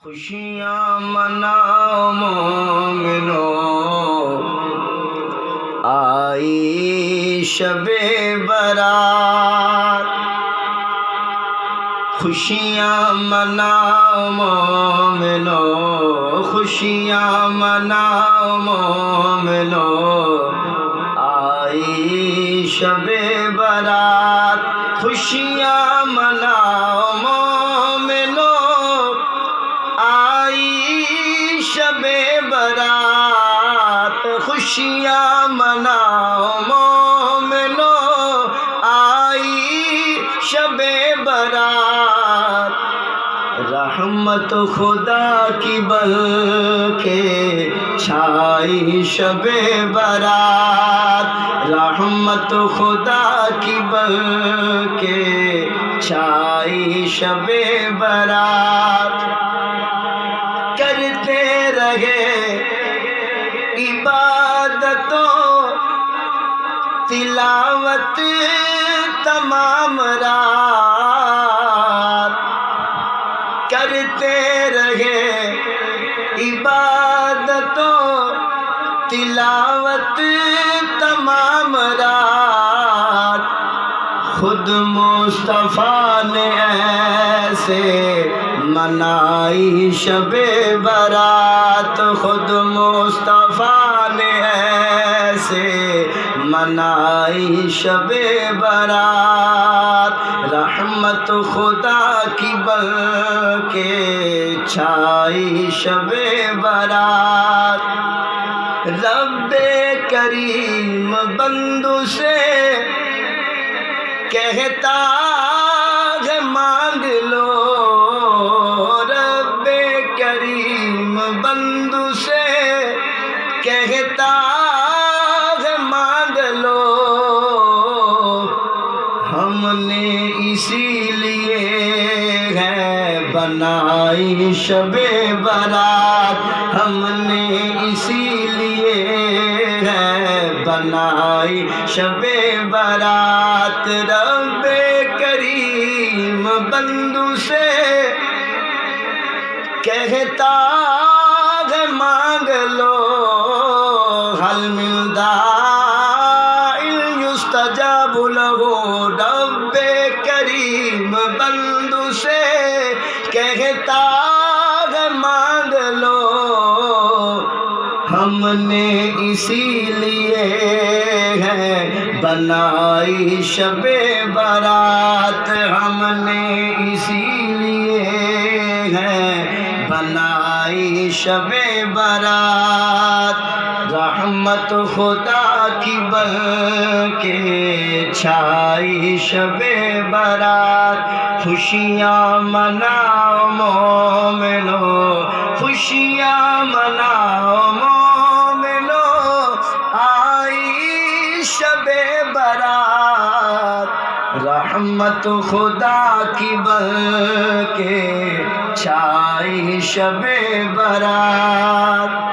خوشیاں مناؤ مومنو، آئی شب برات۔ خوشیاں مناؤ مومنو، خوشیاں مناؤ مومنو، آئی شب برات۔ خوشیاں مناؤ مومنو، آئی شب برات۔ خوشیاں مناؤ مومنو، آئی شب برات۔ رحمت خدا کی بل کے چھائی شب برات۔ رحمت خدا کی بل کے چھائی شب برات۔ کرتے رہے عبادتوں تلاوت تمام رات۔ کرتے رہے عبادتوں تلاوت تمام رات۔ خود مصطفیٰ نے ایسے منائی شب برات۔ خود مصطفیٰ نے ایسے منائی شب برات۔ رحمت خدا کی بل کے چھائی شب برات۔ رب کریم بندوں سے کہتا ہے مانگ لو، رب کریم بندوں سے کہتا ہے مانگ لو۔ ہم نے اسی لیے ہے بنائی شب برات۔ ہم نے اسی لیے ہے بنائی شب برات۔ رب کریم بندوں سے کہتا ہے مانگ لو، حل من داع یستجاب لہ۔ رب کریم بندوں سے کہتا ہے مانگ لو۔ ہم نے اسی لیے ہے بنائی شب برات۔ ہم نے اسی لیے ہے بنائی شب برات۔ رحمت خدا کی بل کے چھائی شب برات۔ خوشیاں مناؤ مومنو، خوشیاں مناؤ مومنو، آئی شب برات۔ رحمت خدا کی بل کے چھائی شب برات۔